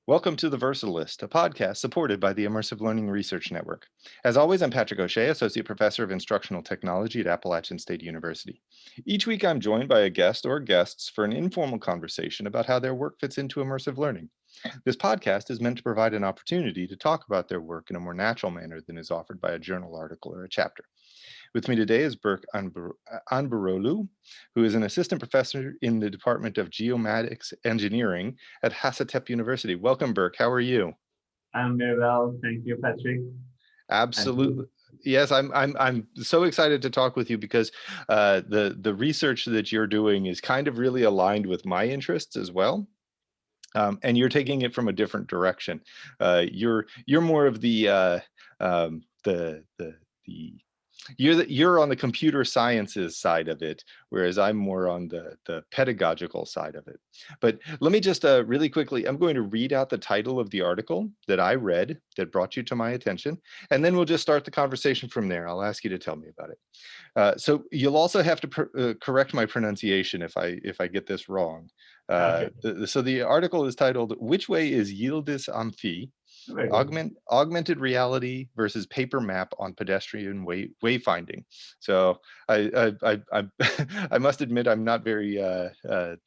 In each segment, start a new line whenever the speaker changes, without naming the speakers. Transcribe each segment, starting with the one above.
Welcome to the Versatilist, a podcast supported by the Immersive Learning Research Network. As always, I'm Patrick O'Shea, Associate Professor of Instructional Technology at Appalachian State University. Each week, I'm joined by a guest or guests for an informal conversation about how their work fits into immersive learning. This podcast is meant to provide an opportunity to talk about their work in a more natural manner than is offered by a journal article or a chapter. With me today is Berk Anbaroglu, who is an assistant professor in the Department of Geomatics Engineering at Hacettepe University. Welcome, Berk. How are you?
I'm very well, thank you, Patrick. And
Absolutely.
you?
Yes, I'm so excited to talk with you because the research that you're doing is kind of really aligned with my interests as well. And you're taking it from a different direction. You're more of the you're on the computer sciences side of it, whereas I'm more on the pedagogical side of it. But let me just really quickly, I'm going to read out the title of the article that I read that brought you to my attention, and then we'll just start the conversation from there. I'll ask you to tell me about it. So you'll also have to correct my pronunciation if I get this wrong.
Okay,
So the article is titled "Which Way is Yildiz Amphi?
very good.
Augmented reality versus paper map on pedestrian wayfinding." So I I must admit I'm not very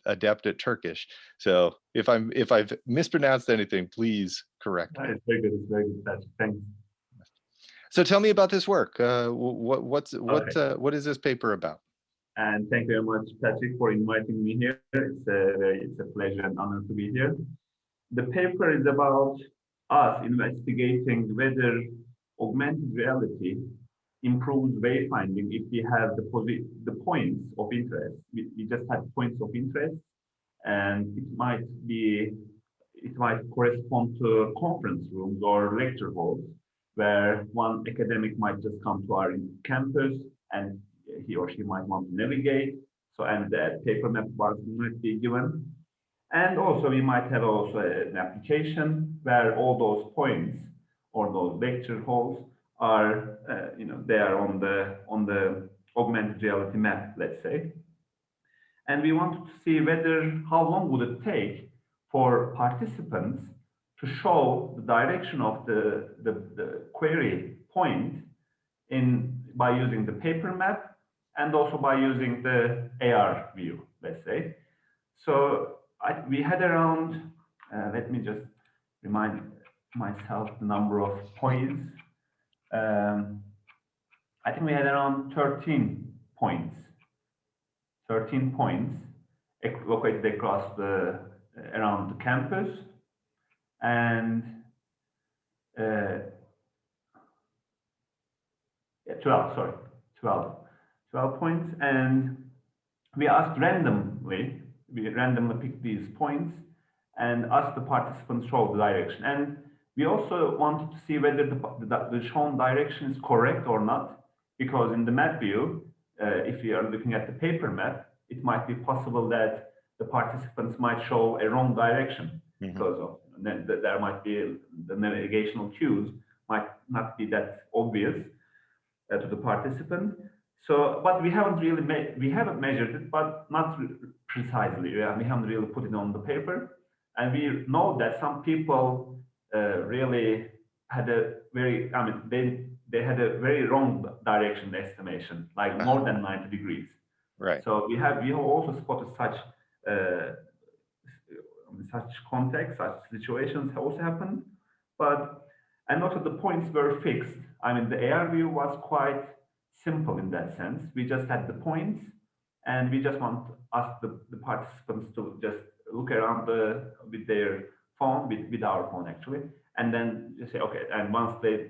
adept at Turkish. So if I've mispronounced anything, please correct me.
It's very good. It's very good, Patrick. Thanks.
So tell me about this work.
Okay,
What is this paper about?
and thank you very much, Patrick, for inviting me here. It's a pleasure and honor to be here. The paper is about us investigating whether augmented reality improves wayfinding if we have the points of interest. We just have points of interest, and it might correspond to conference rooms or lecture halls where one academic might just come to our campus and he or she might want to navigate. So, and that paper map bars might be given. And also we might have also an application where all those points or those lecture halls are, they are on the augmented reality map, let's say. And we wanted to see whether how long would it take for participants to show the direction of the query point in by using the paper map and also by using the AR view, let's say. So we had around, let me just remind myself the number of points. Um, I think we had around 13 points 13 points located across around the campus, and uh, 12, sorry, 12, 12 points. And we asked randomly, we randomly picked these points and asked the participants to show the direction. And we also wanted to see whether the shown direction is correct or not, because in the map view, if we are looking at the paper map, it might be possible that the participants might show a wrong direction because of there might be the navigational cues might not be that obvious to the participant. So, but we haven't really we haven't measured it, but not precisely. We haven't really put it on the paper, and we know that some people really had a very, I mean, they had a very wrong direction estimation, like more than 90 degrees.
Right.
So we have also spotted such contexts, such situations also happen, but and also the points were fixed. I mean, the AR view was quite simple in that sense. We just had the points, and we just want to ask the participants to just look around with their phone, with our phone actually, and then just say okay. And once they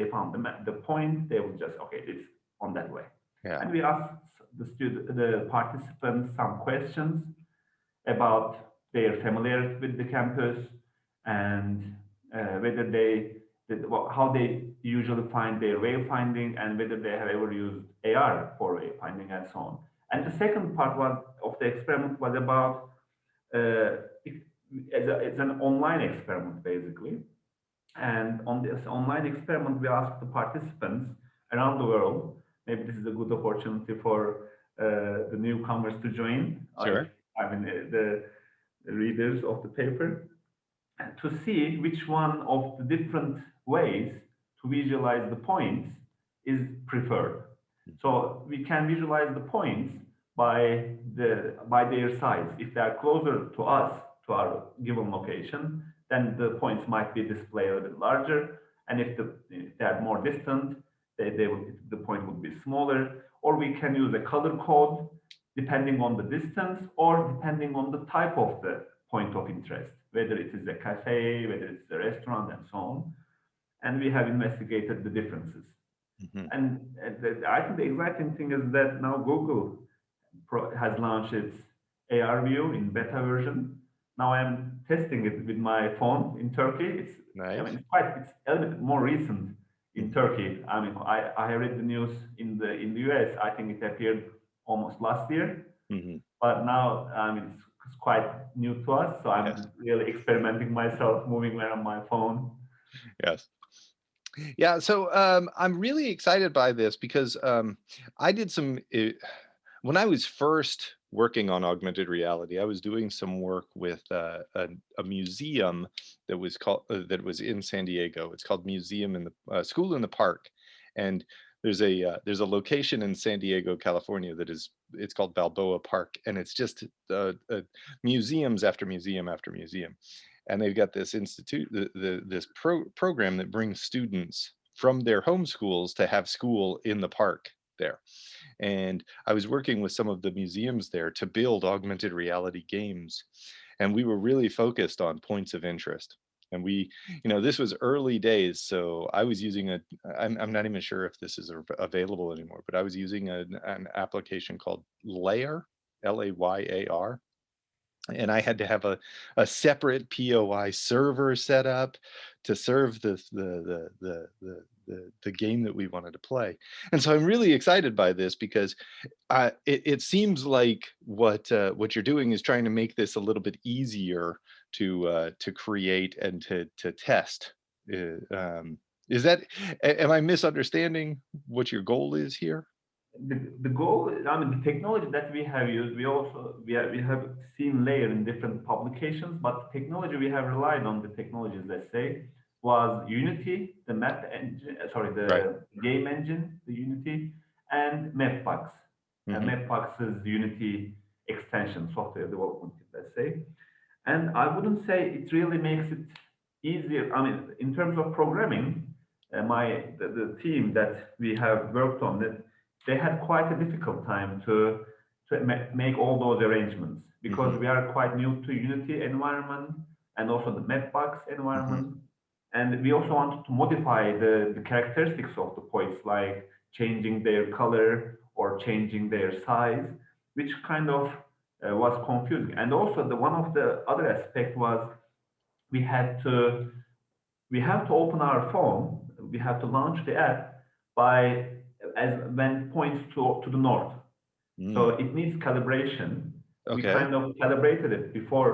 found the point, they will just okay, it's on that way.
Yeah.
And we asked the participants some questions about their familiarity with the campus and whether how they usually find their wayfinding and whether they have ever used AR for wayfinding and so on. And the second part of the experiment was about it's an online experiment basically. And on this online experiment, we asked the participants around the world. Maybe this is a good opportunity for the newcomers to join. If,
Sure.
I mean, the readers of the paper. to see which one of the different ways to visualize the points is preferred. So we can visualize the points by their size. If they are closer to us, to our given location, then the points might be displayed a little bit larger. And if they are more distant, the point would be smaller. Or we can use a color code depending on the distance or depending on the type of the point of interest, whether it is a cafe, whether it's a restaurant, and so on. And we have investigated the differences.
Mhm.
And I think the exciting thing is that now Google has launched its AR view in beta version. Now I'm testing it with my phone in Turkey.
Nice.
It's a little bit more recent in
Mhm.
Turkey. I mean, I read the news in the US. I think it appeared almost last year,
Mhm.
but now I mean it's quite new to us. So
Yes.
I'm really experimenting myself, moving around my phone.
Yes. Yeah, so I'm really excited by this because I did some when I was first working on augmented reality, I was doing some work with a museum that was called that was in San Diego. It's called Museum in the School in the Park, and there's a location in San Diego, California that is it's called Balboa Park, and it's just museums after museum after museum, and they've got this institute this program that brings students from their home schools to have school in the park there. And I was working with some of the museums there to build augmented reality games, and we were really focused on points of interest. And this was early days, so I was using I'm not even sure if this is available anymore, but I was using an application called Layar, Layar, and I had to have a separate POI server set up to serve the game that we wanted to play. And so I'm really excited by this because it seems like what you're doing is trying to make this a little bit easier to create and to test. Is that am I misunderstanding what your goal is here?
The goal, I mean, the technology that we have used, we have seen layer in different publications, but the technology we have relied on, the technologies, let's say, was Unity, the map engine, sorry,
Right.
the game engine, the Unity, and Mapbox.
Hmm.
Mapbox is Unity extension, software development, let's say. And I wouldn't say it really makes it easier. I mean, in terms of programming, the team that we have worked on it, they had quite a difficult time to make all those arrangements because
Hmm.
we are quite new to Unity environment and also the Mapbox
Hmm.
environment. And we also wanted to modify the characteristics of the points, like changing their color or changing their size, which kind of was confusing. And also the one of the other aspect was we had to we have to open our phone, we have to launch the app by as when it points to the north. So
Mm.
it needs calibration. We
Okay.
kind of calibrated it before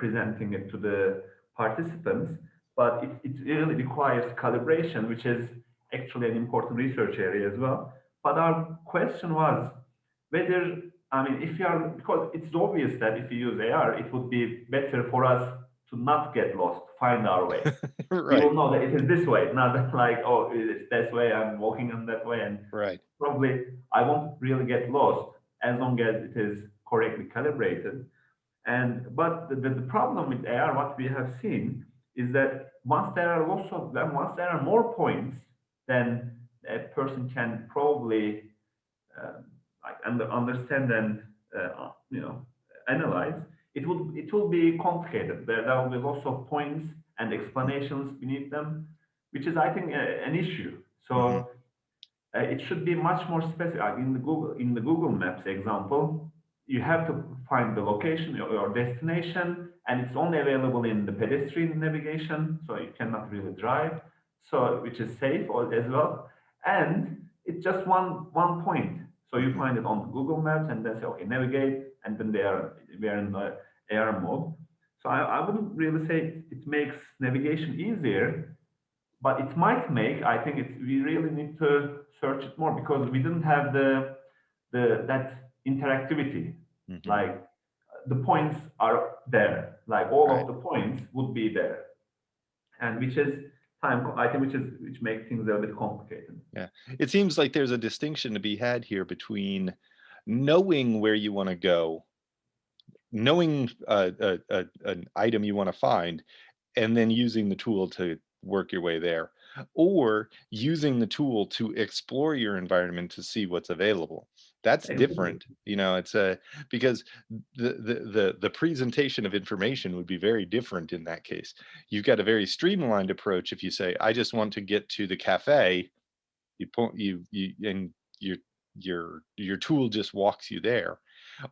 presenting it to the participants, but it really requires calibration, which is actually an important research area as well. But our question was whether, I mean, if you are, because it's obvious that if you use AR, it would be better for us to not get lost, find our way. We
Right.
will know that it is this way, not like, oh, it's this way, I'm walking on that way, and
Right.
probably I won't really get lost as long as it is correctly calibrated. And but the problem with AR, what we have seen is that once there are lots of them, once there are more points, then a person can probably uh, like understand and analyze. It will be complicated. There will be lots of points and explanations beneath them, which is I think an issue.
Hmm.
So it should be much more specific. In the Google Maps example, you have to find the location, your destination, and it's only available in the pedestrian navigation, so you cannot really drive. So which is safe as well, and it's just one point. So you
Hmm.
find it on Google Maps, and then say, okay, navigate, and then we are in the AR mode. So I wouldn't really say it makes navigation easier, but it might make. I think we really need to search it more because we didn't have the that interactivity.
Hmm.
Like the points are there, like all of
Right.
the points would be there, and which is I think which makes things a bit complicated.
Yeah. It seems like there's a distinction to be had here between knowing where you want to go, knowing an item you want to find, and then using the tool to work your way there, or using the tool to explore your environment to see what's available. That's
Exactly.
different. It's a because the presentation of information would be very different in that case. You've got a very streamlined approach if you say, I just want to get to the cafe, you point you and your your tool just walks you there.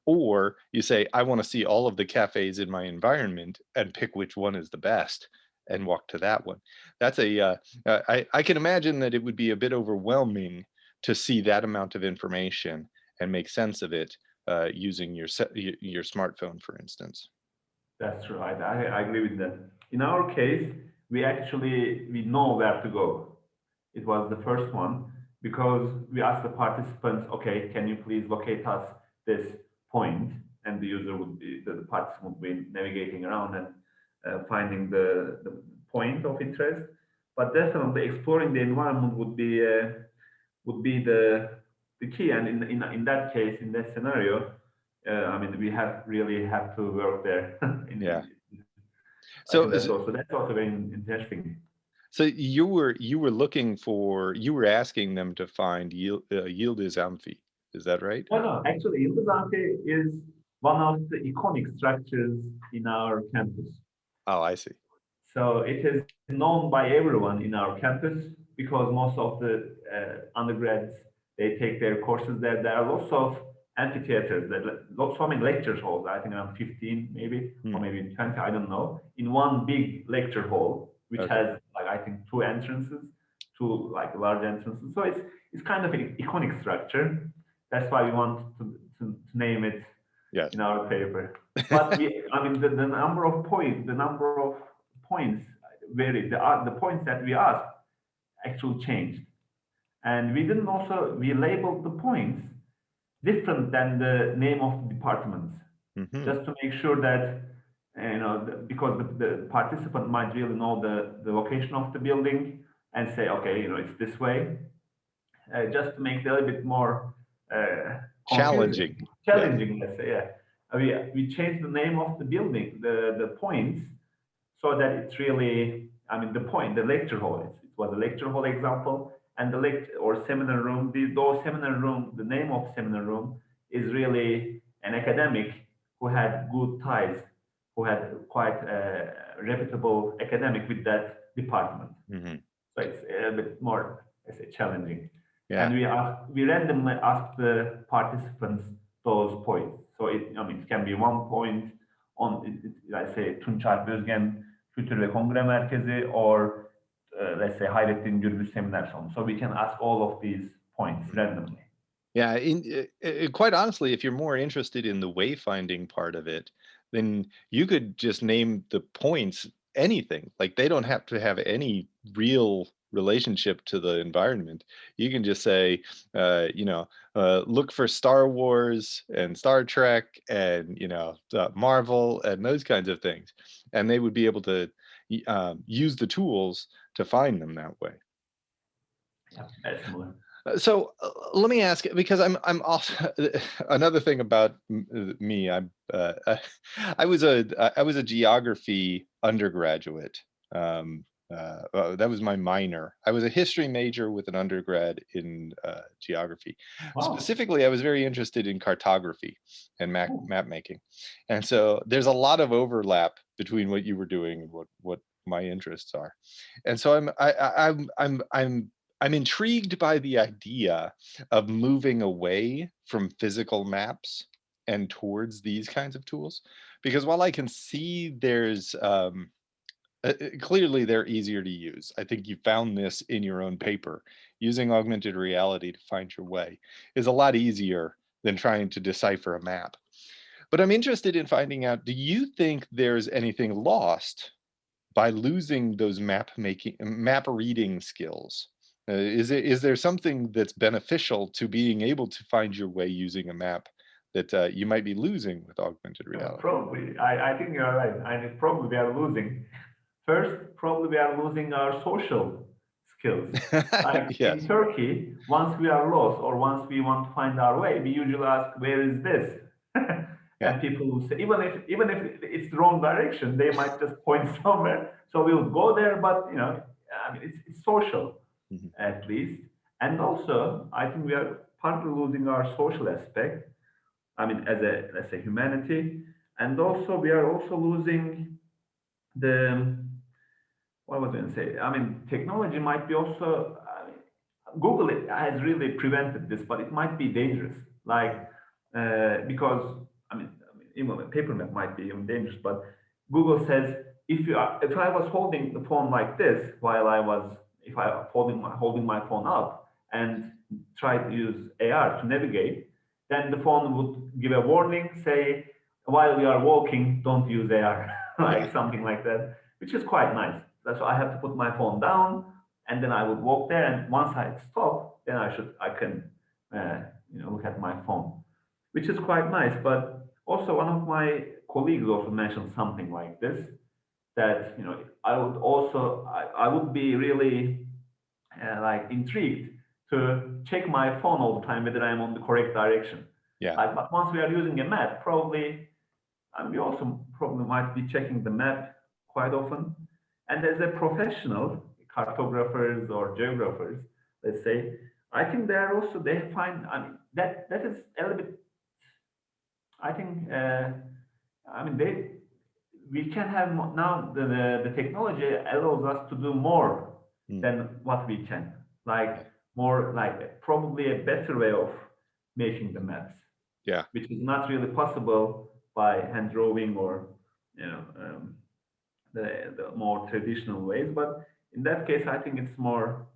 Or you say, I want to see all of the cafes in my environment and pick which one is the best and walk to that one. That's I can imagine that it would be a bit overwhelming to see that amount of information and make sense of it using your smartphone, for instance.
That's right. I agree with that. In our case, we know where to go. It was the first one because we asked the participants, okay, can you please locate us this point? And the user would be, the participant would be navigating around and finding the point of interest. But definitely exploring the environment would be the key. And in that case, in that scenario, I mean, we have really have to work there.
Yeah.
I think
So
that's also very interesting.
so you were asking them to find yield is amphi. Is that right?
No, no, actually, Yıldızante is one of the iconic structures in our campus.
Oh, I see.
So it is known by everyone in our campus because most of the undergrads they take their courses there. There are lots of amphitheaters, so many lecture halls. I think around 15, maybe or
Hmm.
maybe 20. I don't know. In one big lecture hall, which
Okay.
has like I think two entrances, two like large entrances. So it's kind of an iconic structure. That's why we want to name it
Yes.
in our paper. But I mean, the number of points, varied. The points that we asked actually changed, and we didn't also we labeled the points different than the name of the departments,
Hmm.
just to make sure that because the participant might really know the location of the building and say, okay, it's this way, just to make it a little bit more confusing,
Challenging. Yes.
challenging, let's say. Yeah, we changed the name of the building, the points, so that it's really, I mean, the lecture hall. It was a lecture hall example, and the lecture or seminar room. Those seminar room, the name of seminar room is really an academic who had good ties, who had quite a reputable academic with that department.
Hmm.
So it's a bit more, let's say, challenging.
Yeah.
And we randomly asked the participants those points. So I mean, it can be 1 point on, let's say, Tunç Alp Özgen Kültür ve Kongre Merkezi, or let's say Hayrettin Gürbüz Seminar Salonu. So we can ask all of these points randomly.
Yeah, quite honestly, if you're more interested in the wayfinding part of it, then you could just name the points anything. Like they don't have to have any real relationship to the environment. You can just say, look for Star Wars and Star Trek and Marvel and those kinds of things, and they would be able to use the tools to find them that way.
Yeah, very similar.
So let me ask, because I'm also another thing about me. I was a geography undergraduate. Um, that was my minor. I was a history major with an undergrad in geography.
Wow.
Specifically, I was very interested in cartography and
Cool.
map making, and so there's a lot of overlap between what you were doing and what my interests are. And so I'm intrigued by the idea of moving away from physical maps and towards these kinds of tools, because while I can see there's clearly they're easier to use. I think you found this in your own paper. Using augmented reality to find your way is a lot easier than trying to decipher a map. But I'm interested in finding out, do you think there's anything lost by losing those map reading skills? Is there something that's beneficial to being able to find your way using a map that you might be losing with augmented reality?
Probably, I think you're right. Probably we are losing. First, probably we are losing our social skills. Like in
Yes.
Turkey, once we are lost or once we want to find our way, we usually ask, "Where is this?"
Yeah.
And people will say, even if it's the wrong direction, they might just point somewhere. So we'll go there, but I mean, it's social
Mhm.
at least. And also, I think we are partly losing our social aspect. I mean, as a let's say humanity, and also we are also losing the what was I going to say? I mean, technology might be also. I mean, Google has really prevented this, but it might be dangerous. Like because even a paper map might be even dangerous. But Google says if I was holding the phone like this while if I was holding my phone up and try to use AR to navigate, then the phone would give a warning, say while we are walking, don't use AR,
Yeah.
like something like that, which is quite nice. So I have to put my phone down, and then I would walk there. And once I stop, then I can look at my phone, which is quite nice. But also one of my colleagues also mentioned something like this, that I would be really like intrigued to check my phone all the time whether I'm on the correct direction.
Yeah.
Like, but once we are using a map, probably, and we also probably might be checking the map quite often. And as a professional, cartographers or geographers, let's say, I think they find, I mean, that is a little bit, I think, I mean, we can have now the technology allows us to do more
Mm.
than what we can, like
Yeah.
more like probably a better way of making the maps,
Yeah.
which is not really possible by hand drawing or you know um, the more traditional ways. But in that case, I think it's more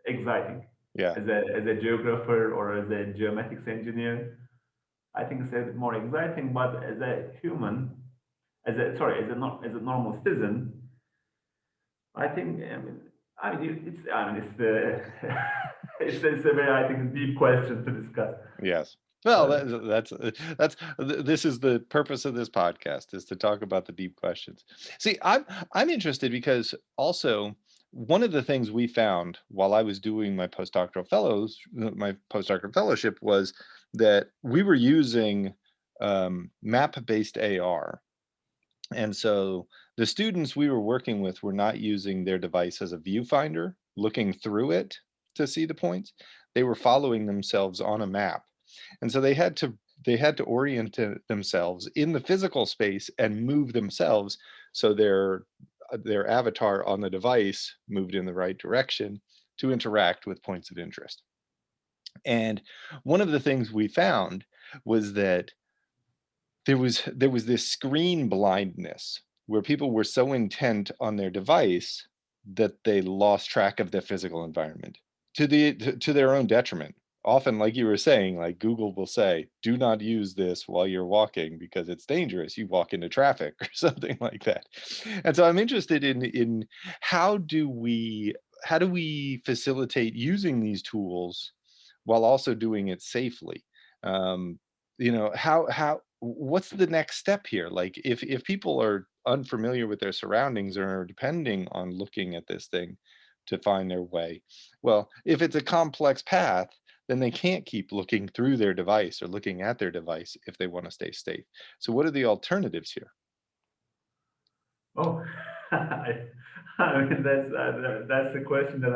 exciting
Yeah.
as a geographer or as a geomatics engineer. I think it's a bit more exciting. But as a human, as a normal citizen, I think it's a very I think deep question to discuss.
Yes. Well,
But
this is the purpose of this podcast, is to talk about the deep questions. See, I'm interested because also one of the things we found while I was doing my postdoctoral fellowship was that we were using map-based AR. And so the students we were working with were not using their device as a viewfinder, looking through it to see the points. They were following themselves on a map. And so they had to orient themselves in the physical space and move themselves so their avatar on the device moved in the right direction to interact with points of interest. And one of the things we found was that there was this screen blindness where people were so intent on their device that they lost track of their physical environment to their own detriment. Often, like you were saying, like Google will say, do not use this while you're walking because it's dangerous. You walk into traffic or something like that. And so I'm interested in how do we facilitate using these tools while also doing it safely? Um, how what's the next step here? Like if people are unfamiliar with their surroundings or are depending on looking at this thing to find their way, well, if it's a complex path, then they can't keep looking through their device or looking at their device if they want to stay safe. So what are the alternatives here?
oh, I mean that's a question that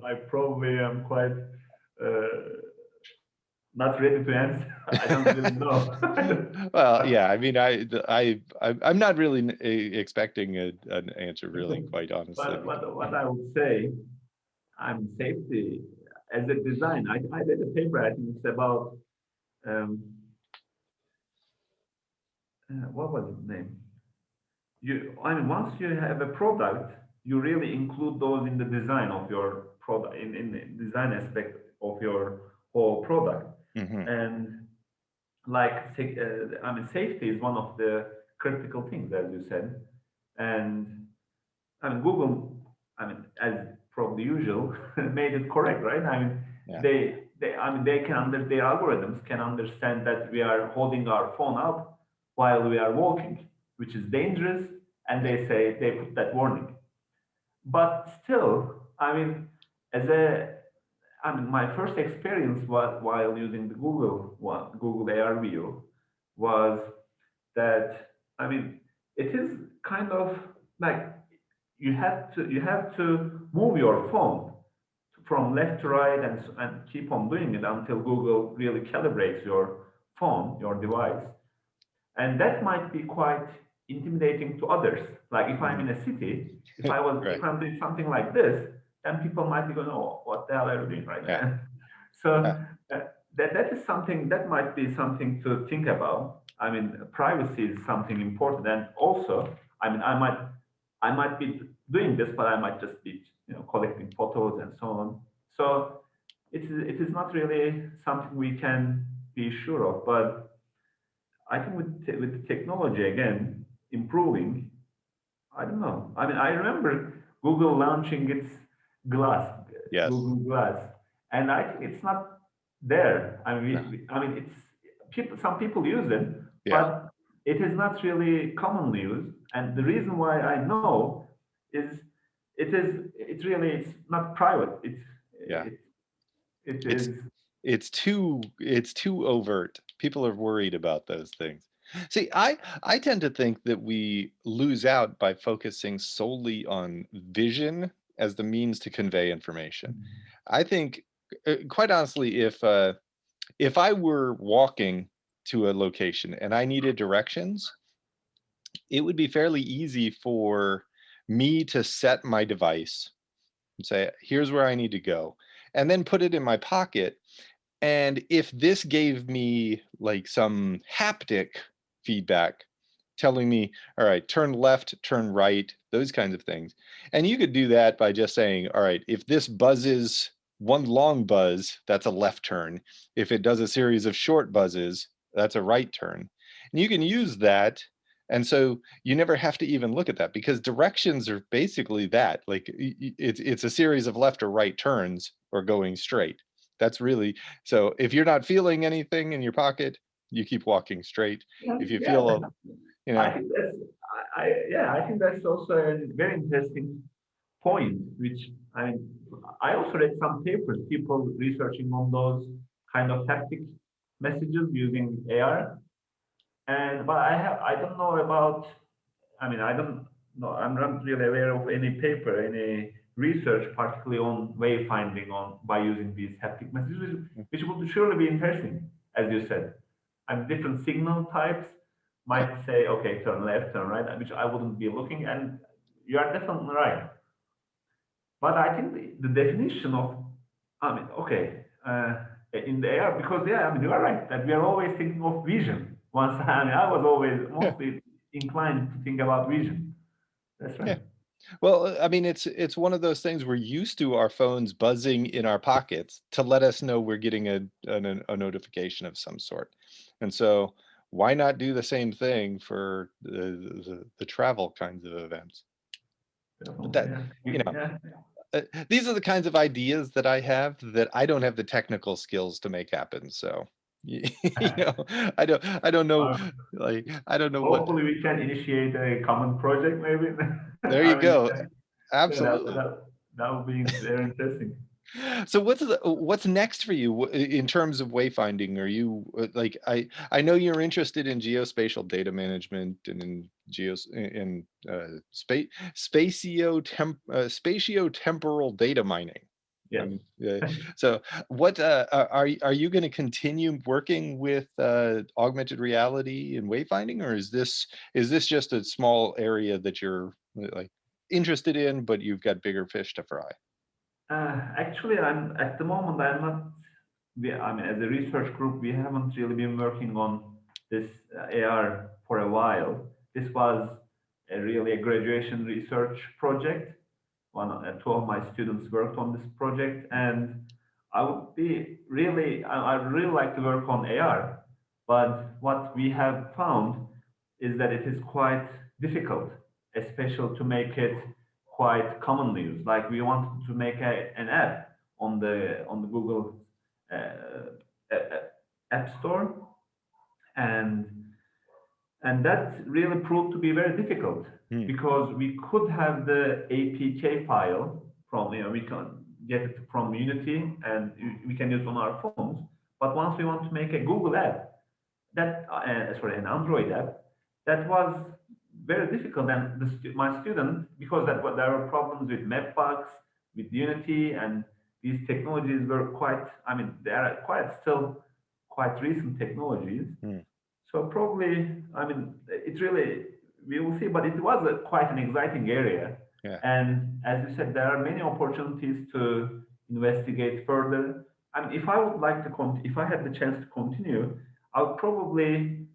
I probably am quite not ready to answer. I don't really know.
Well,
But
yeah, I mean, I'm not really expecting an answer, really, quite honestly.
what I would say, I'm safety as a design. I did a paper. I think it's about um, what was its name? I mean, once you have a product, you really include those in the design of your product, in the design aspect of your whole product.
Hmm.
And like, I mean, safety is one of the critical things, as you said. And I mean, Google, I mean, as probably usual, made it correct, right? I mean,
Yeah.
they can their algorithms can understand that we are holding our phone up while we are walking, which is dangerous, and
Yeah.
they put that warning. But still, as a my first experience was while using the Google AR View was that it is kind of like you have to move your phone from left to right and keep on doing it until Google really calibrates your phone, your device. And that might be quite intimidating to others. Like if I'm
Mhm.
in a city,
Right.
if I'm doing something like this, then people might be going, "Oh, what the hell are you doing right
Yeah.
now?" So
Uh,
that is something that might be something to think about. Privacy is something important, and also, I might be doing this, but I might just be collecting photos and so on. So it is not really something we can be sure of, but I think with the technology again improving, I don't know. I remember Google launching its Glass,
yes.
Google Glass, and I think it's not there.
No.
It's people. Some people use it,
Yeah.
but it is not really commonly used. And the reason why I know is it's not private.
Yeah.
It it
It's
is.
it's too overt. People are worried about those things. See, I tend to think that we lose out by focusing solely on vision as the means to convey information. I think, quite honestly, if I were walking to a location and I needed directions, it would be fairly easy for me to set my device and say, here's where I need to go, and then put it in my pocket. And if this gave me like some haptic feedback telling me, all right, turn left, turn right, those kinds of things. And you could do that by just saying, all right, if this buzzes one long buzz, that's a left turn. If it does a series of short buzzes, that's a right turn. And you can use that. And so you never have to even look at that because directions are basically that. Like it's a series of left or right turns or going straight. That's really, so if you're not feeling anything in your pocket, you keep walking straight.
Yeah,
If you
yeah.
feel, you
I
know,
think that's I think that's also a very interesting point, which I I also read some papers, people researching on those kind of tactic messages using AR. And but I don't know about I don't know, I'm not really aware of any paper, any research particularly on wayfinding on by using these haptic messages, which would surely be interesting, as you said. And different signal types
yeah,
might say, okay, turn left, turn right, which I wouldn't be looking. And you are definitely right. But I think the definition of, okay, in the air, because yeah, you are right that we are always thinking of vision. Once, I was always
yeah,
mostly inclined to think about vision. That's right.
yeah. Well, I mean, it's one of those things we're used to our phones buzzing in our pockets to let us know we're getting a notification of some sort. And so why not do the same thing for the travel kinds of events? But
Definitely,
that,
yeah.
you know,
Yeah.
these are the kinds of ideas that I have that I don't have the technical skills to make happen. So, you know, I don't know,
Uh,
like, I don't know what,
Hopefully, we can initiate a common project, maybe.
there you go.
Yeah, yeah,
Absolutely.
that would be very interesting.
So what's next for you in terms of wayfinding? Are you like I know you're interested in geospatial data management and in space spatiotemporal data mining.
Yes.
Um, uh, so what are you going to continue working with augmented reality and wayfinding, or is this just a small area that you're like interested in, but you've got bigger fish to fry?
Actually, I'm at the moment. I'm not. As a research group, we haven't really been working on this AR for a while. This was really a graduation research project. Two of my students worked on this project, and I'd really like to work on AR. But what we have found is that it is quite difficult, especially to make it quite commonly used. Like we wanted to make an app on the Google app store, and that really proved to be very difficult
Hmm.
because we could have the APK file from, we can get it from Unity and we can use it on our phones. But once we want to make a Google app, sorry, an Android app, that was very difficult. And my student, because there were problems with Mapbox, with Unity, and these technologies were quite, I mean, they are quite still quite recent technologies.
Hmm.
So probably, I mean, it really, we will see, but it was quite an exciting area.
Yeah.
And as you said, there are many opportunities to investigate further. And if I would like to, if I had the chance to continue, I would probably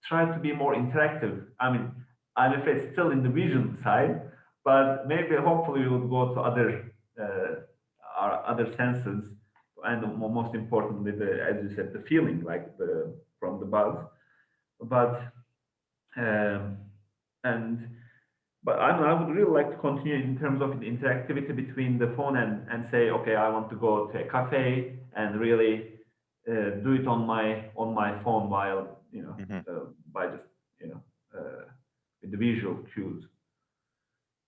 try to be more interactive. I mean, I'm afraid still in the vision side, but maybe hopefully we will go to other our other senses, and most importantly, as you said, the feeling, like the from the buzz. But um, and I would really like to continue in terms of the interactivity between the phone and say, okay, I want to go to a cafe and really do it on my phone while
Hmm.
by just you know with the visual cues.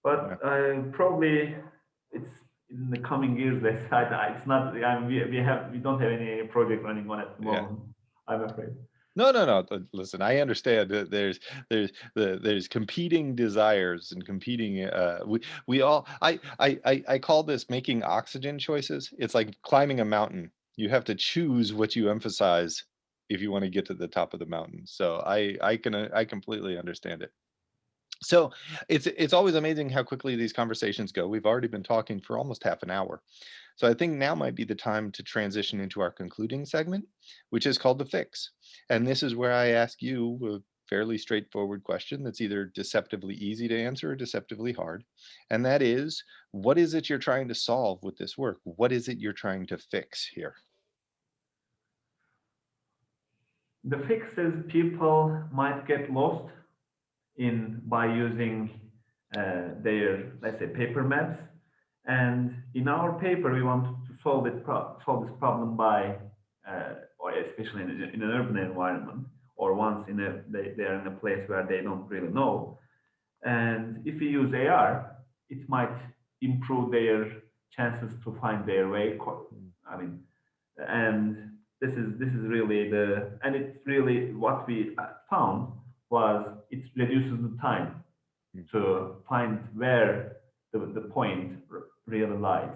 But
Yeah.
probably it's in the coming years. It's not. We don't have any project running on at the
Yeah.
moment, I'm afraid.
No, no, no. Listen, I understand that there's competing desires and competing. We all. I call this making oxygen choices. It's like climbing a mountain. You have to choose what you emphasize if you want to get to the top of the mountain. So I completely understand it. So it's always amazing how quickly these conversations go. We've already been talking for almost half an hour. So I think now might be the time to transition into our concluding segment, which is called the fix. And this is where I ask you a fairly straightforward question that's either deceptively easy to answer or deceptively hard. And that is, what is it you're trying to solve with this work? What is it you're trying to fix here?
The fix is people might get lost in by using their, let's say, paper maps. And in our paper, we want to solve this problem by, or especially in an urban environment, or once they are in a place where they don't really know. And if we use AR, it might improve their chances to find their way. I mean, and this is really and it's really what we found was it reduces the time to find where the point really lies.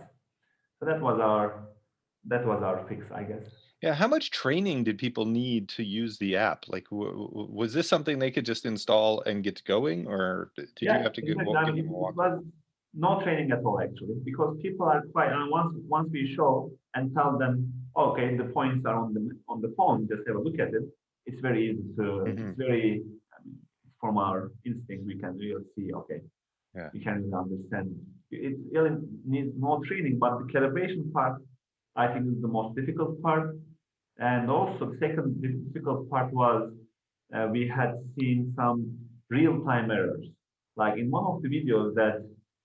So that was our fix, I guess.
Yeah, how much training did people need to use the app? Like, was this something they could just install and get going, or did you
Yeah,
have to
exactly. I
give
mean,
them a
it
walkthrough?
was no training at all actually, because people are quite. Once we show and tell them, okay, the points are on the phone, just have a look at it. It's very easy to.
Hmm.
It's very from our instinct we can really see. Okay,
Yeah.
we can really understand. It really needs no training, but the calibration part, I think, is the most difficult part. And also, the second difficult part was we had seen some real-time errors. Like in one of the videos that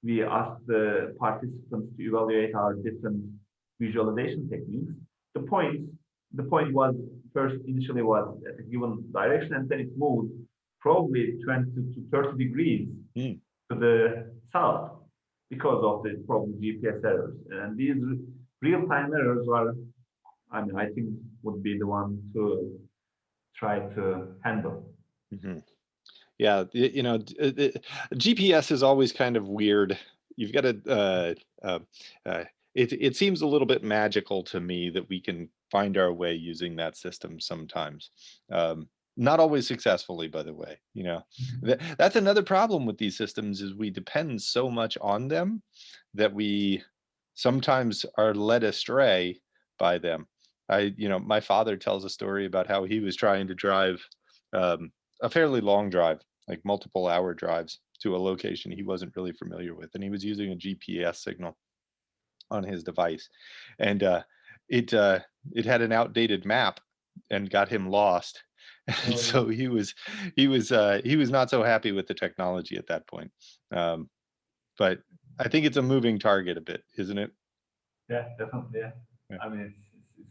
we asked the participants to evaluate our different visualization techniques, the point the point was first initially was at a given direction, and then it moved probably 20 to 30 degrees
Mm.
to the south because of the problem GPS errors. And these real-time errors are, I mean, I think would be the one to try to handle.
Hmm. Yeah, GPS is always kind of weird. You've got to. It seems a little bit magical to me that we can find our way using that system sometimes. Not always successfully, by the way. That's another problem with these systems is we depend so much on them that we sometimes are led astray by them. My father tells a story about how he was trying to drive. Um, a fairly long drive, like multiple hour drives to a location he wasn't really familiar with. And he was using a GPS signal on his device. And it had an outdated map and got him lost. And so
So
he was not so happy with the technology at that point. Um, but I think it's a moving target a bit, isn't it?
yeah, definitely, yeah.
Yeah.
I mean,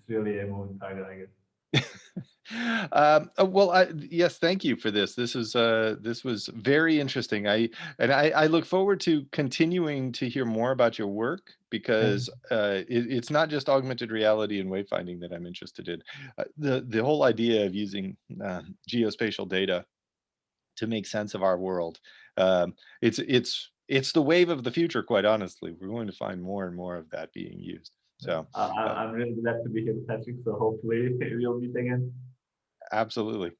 really a moving target, I guess.
Well, yes, thank you for this. This was very interesting. I look forward to continuing to hear more about your work because it's not just augmented reality and wayfinding that I'm interested in. The whole idea of using geospatial data to make sense of our world. It's the wave of the future. Quite honestly, we're going to find more and more of that being used. So. Uh,
I'm really glad to be here, Patrick. So hopefully we'll meet again.
Absolutely.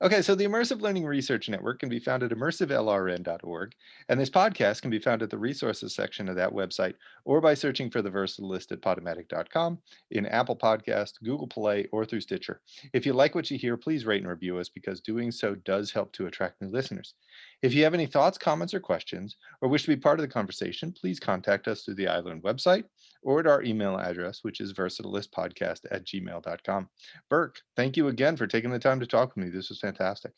Okay, so the Immersive Learning Research Network can be found at immersivelrn.org, and this podcast can be found at the resources section of that website or by searching for the Versatilist at podomatic.com in Apple Podcast, Google Play, or through Stitcher. If you like what you hear, please rate and review us because doing so does help to attract new listeners. If you have any thoughts, comments, or questions, or wish to be part of the conversation, please contact us through the iLearn website or at our email address, which is versatilistpodcast@gmail.com. Berk, thank you again for taking the time to talk with me. This was fantastic.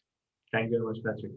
Thank you very much, Patrick.